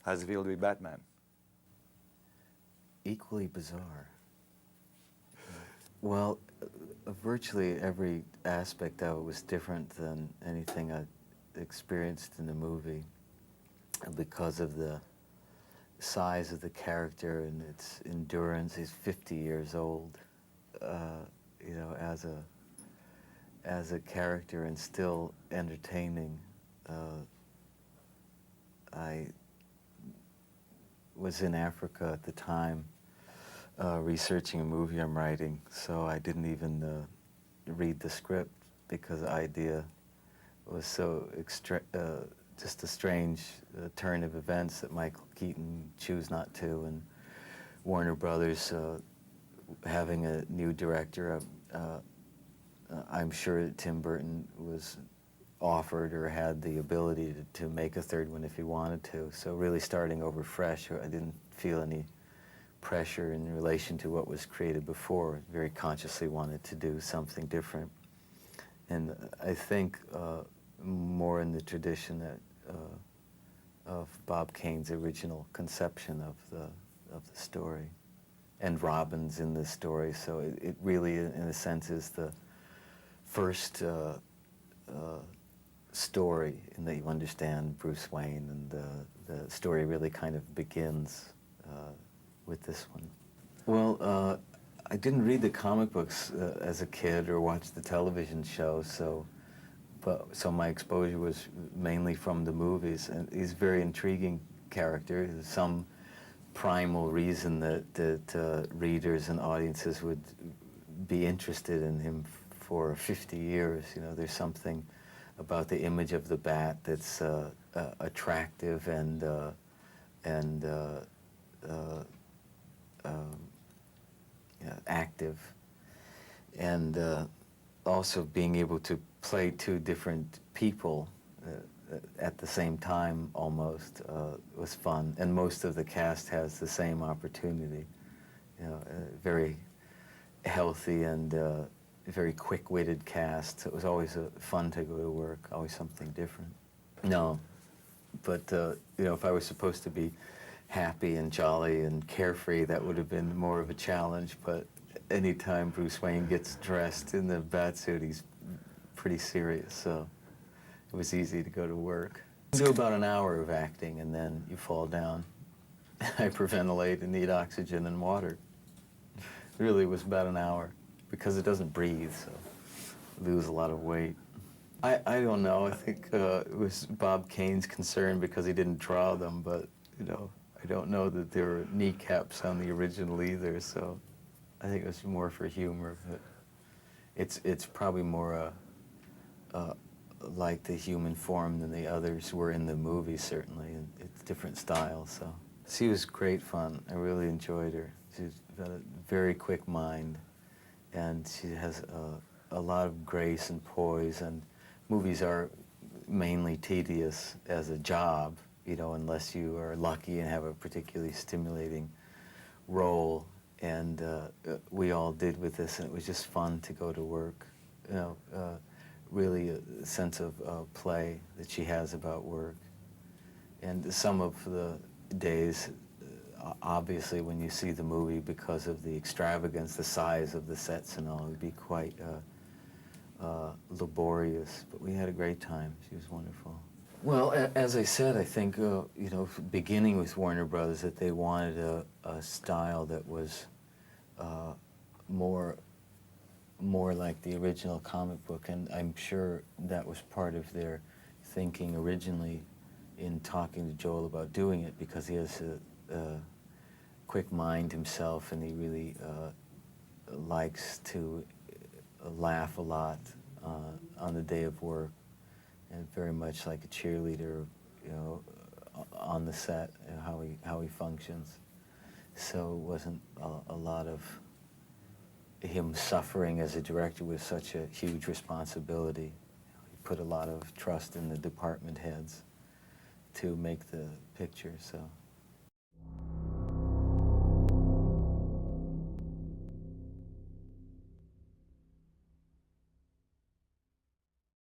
How's it feel to be Batman? Equally bizarre. Well, virtually every aspect of it was different than anything I experienced in the movie because of the size of the character and its endurance. He's 50 years old, you know, as a character and still entertaining. I was in Africa at the time researching a movie I'm writing, so I didn't even read the script because the idea was so just a strange turn of events that Michael Keaton chose not to, and Warner Brothers having a new director. I'm sure that Tim Burton was offered or had the ability to make a third one if he wanted to. So really starting over fresh, I didn't feel any pressure in relation to what was created before. Very consciously wanted to do something different. And I think more in the tradition that of Bob Kane's original conception of the story. And Robin's in the story, so it really, in a sense, is the first story in that you understand Bruce Wayne, and the story really kind of begins with this one. Well, I didn't read the comic books as a kid or watch the television shows, so my exposure was mainly from the movies. And he's a very intriguing character. There's some primal reason that readers and audiences would be interested in him for 50 years. You know, there's something about the image of the bat that's attractive and active, and also being able to play two different people at the same time almost was fun. And most of the cast has the same opportunity. You know, very healthy and very quick-witted cast. So it was always fun to go to work, always something different. No, but you know, if I was supposed to be happy and jolly and carefree, that would have been more of a challenge. But anytime Bruce Wayne gets dressed in the batsuit, he's pretty serious, so it was easy to go to work. Do about an hour of acting, and then you fall down, hyperventilate, and need oxygen and water. It really was about an hour, because it doesn't breathe, so you lose a lot of weight. I don't know. I think it was Bob Kane's concern because he didn't draw them, but you know, I don't know that there were kneecaps on the original either, so I think it was more for humor. But it's probably more like the human form than the others were in the movie, certainly, and it's different styles. So she was great fun. I really enjoyed her. She's got a very quick mind, and she has a lot of grace and poise. And movies are mainly tedious as a job, you know, unless you are lucky and have a particularly stimulating role. And we all did with this, and it was just fun to go to work. You know, really a sense of play that she has about work. And some of the days, obviously, when you see the movie, because of the extravagance, the size of the sets and all, it would be quite laborious. But we had a great time. She was wonderful. Well, as I said, I think, you know, beginning with Warner Brothers, that they wanted a style that was more like the original comic book, and I'm sure that was part of their thinking originally in talking to Joel about doing it, because he has a quick mind himself, and he really likes to laugh a lot on the day of work, and very much like a cheerleader, you know, on the set, how he functions. So it wasn't a lot of him suffering as a director with such a huge responsibility. He put a lot of trust in the department heads to make the picture, so.